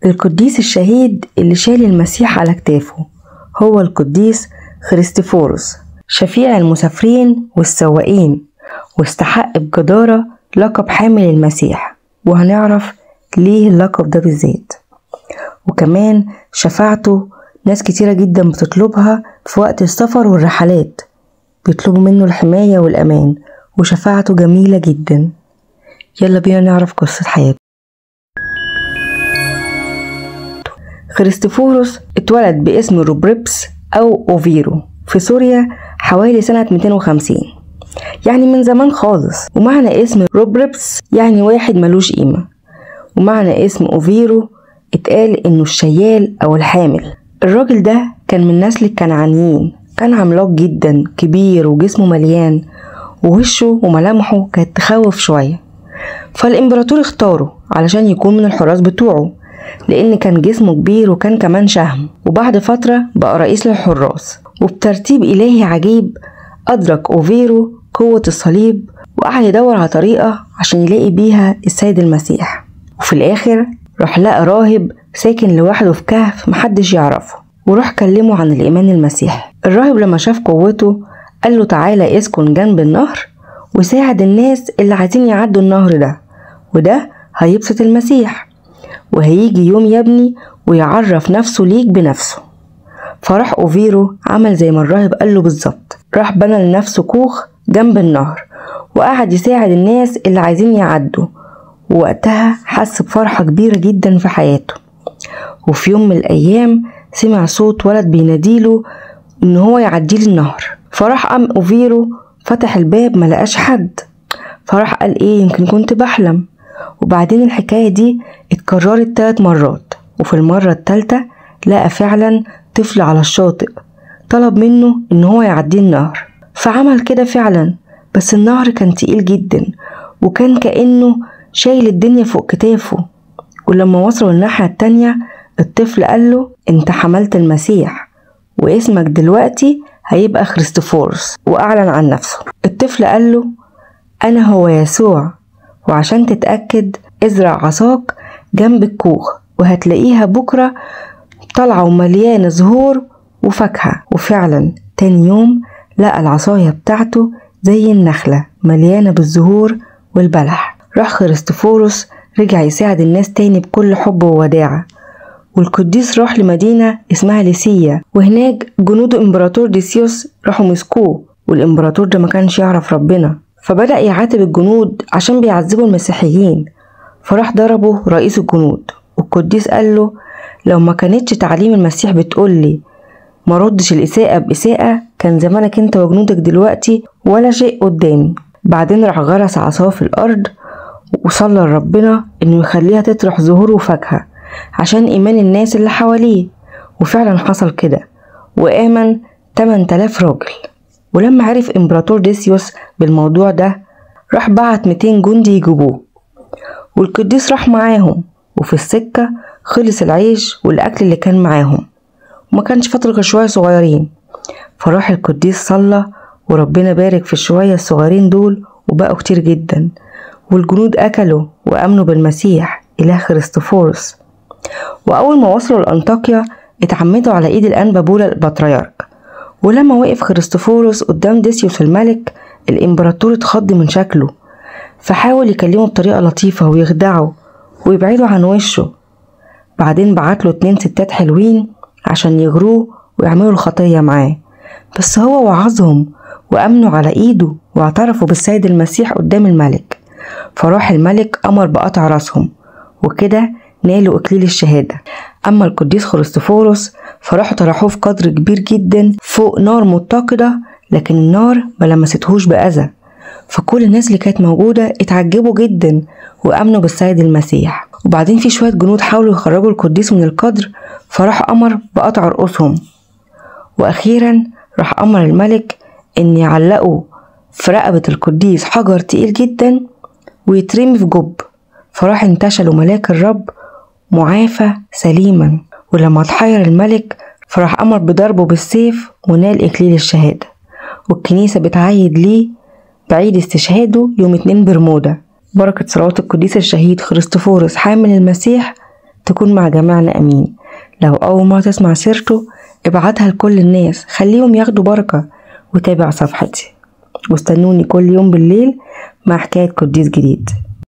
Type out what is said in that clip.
القديس الشهيد اللي شال المسيح على كتافه هو القديس خريستوفوروس، شفيع المسافرين والسواقين، واستحق بجدارة لقب حامل المسيح، وهنعرف ليه اللقب ده بالذات. وكمان شفاعته ناس كتيرة جدا بتطلبها في وقت السفر والرحلات، بيطلبوا منه الحماية والأمان، وشفاعته جميلة جدا. يلا بينا نعرف قصة حياته. خريستوفوروس اتولد باسم روبريبس أو أوفيرو في سوريا حوالي سنة 250، يعني من زمان خالص. ومعنى اسم روبريبس يعني واحد ملوش قيمة، ومعنى اسم أوفيرو اتقال إنه الشيال أو الحامل. الراجل ده كان من نسل الكنعانيين، كان عملاق جدا كبير وجسمه مليان، ووشه وملامحه كانت تخوف شوية، فالإمبراطور اختاره علشان يكون من الحراس بتوعه، لأن كان جسمه كبير وكان كمان شهم. وبعد فترة بقى رئيس للحراس، وبترتيب إلهي عجيب أدرك أوفيرو قوة الصليب، وقعد يدور على طريقة عشان يلاقي بيها السيد المسيح. وفي الآخر راح لقى راهب ساكن لوحده في كهف محدش يعرفه، وراح كلمه عن الإيمان المسيحي. الراهب لما شاف قوته قال له تعالى اسكن جنب النهر وساعد الناس اللي عايزين يعدوا النهر ده، وده هيبسط المسيح، وهيجي يوم يا ابني ويعرف نفسه ليك بنفسه. فراح أوفيرو عمل زي ما الراهب قاله بالظبط، راح بنى لنفسه كوخ جنب النهر وقعد يساعد الناس اللي عايزين يعدوا، ووقتها حس بفرحة كبيرة جدا في حياته. وفي يوم من الأيام سمع صوت ولد بيناديله إن هو يعديه النهر، فراح قام أوفيرو فتح الباب ملقاش حد، فراح قال إيه يمكن كنت بحلم. وبعدين الحكاية دي اتكررت 3 مرات، وفي المرة الثالثة لقى فعلا طفل على الشاطئ طلب منه إن هو يعديه النهر، فعمل كده فعلا، بس النهر كان تقيل جدا وكان كأنه شايل الدنيا فوق كتافه. ولما وصلوا الناحية التانية الطفل قاله انت حملت المسيح واسمك دلوقتي هيبقى خريستوفوروس، وأعلن عن نفسه. الطفل قاله أنا هو يسوع، وعشان تتأكد ازرع عصاك جنب الكوخ وهتلاقيها بكرة طالعة ومليانة زهور وفاكهة. وفعلا تاني يوم لقى العصاية بتاعته زي النخلة مليانة بالزهور والبلح. راح خريستوفوروس رجع يساعد الناس تاني بكل حب ووداعة، والقديس راح لمدينة اسمها ليسيا، وهناك جنود امبراطور ديسيوس راحوا مسكوه، والامبراطور ده ما كانش يعرف ربنا، فبدأ يعاتب الجنود عشان بيعذبوا المسيحيين، فراح ضربه رئيس الجنود. والقديس قال له لو ما كانتش تعليم المسيح بتقولي ما ردش الإساءة بإساءة كان زمانك انت وجنودك دلوقتي ولا شيء قدامي. بعدين راح غرس عصاه في الأرض وصلى لربنا انه يخليها تطرح زهور وفاكهة عشان إيمان الناس اللي حواليه، وفعلا حصل كده وآمن 8000 راجل. ولما عرف امبراطور ديسيوس بالموضوع ده راح بعت 200 جندي يجيبوه، والقديس راح معاهم، وفي السكة خلص العيش والأكل اللي كان معاهم وما كانش فاضل غير شوية صغيرين. فراح القديس صلى وربنا بارك في الشوية الصغيرين دول وبقوا كتير جدا، والجنود أكلوا وأمنوا بالمسيح إله خريستوفوروس. وأول ما وصلوا لأنطاكيا اتعمدوا على إيد الأنبا بولا البطريرك. ولما وقف خريستوفوروس قدام ديسيوس الملك الإمبراطور اتخض من شكله، فحاول يكلمه بطريقة لطيفة ويخدعه ويبعده عن وشه. بعدين بعتله 2 ستات حلوين عشان يغروه ويعملوا الخطية معاه، بس هو وعظهم وأمنوا على إيده واعترفوا بالسيد المسيح قدام الملك. فراح الملك أمر بقطع راسهم، وكده نالوا إكليل الشهادة. أما القديس خريستوفوروس فراحوا طرحوه في قدر كبير جدا فوق نار متقدة، لكن النار ما لمستهوش بأذى، فكل الناس اللي كانت موجودة اتعجبوا جدا وأمنوا بالسيد المسيح. وبعدين في شوية جنود حاولوا يخرجوا القديس من القدر، فراح أمر بقطع رؤوسهم. وأخيرا راح أمر الملك إن يعلقوا في رقبة القديس حجر تقيل جدا ويترمي في جب، فراح انتشلوا ملاك الرب معافى سليما. ولما اتحير الملك فراح أمر بضربه بالسيف ونال إكليل الشهادة، والكنيسة بتعيد ليه بعيد استشهاده يوم 2 برمودا. بركة صلوات القديس الشهيد خريستوفوروس حامل المسيح تكون مع جميعنا أمين. لو أول مرة تسمع سيرته ابعتها لكل الناس، خليهم ياخدوا بركة. وتابع صفحتي واستنوني كل يوم بالليل مع حكاية قديس جديد.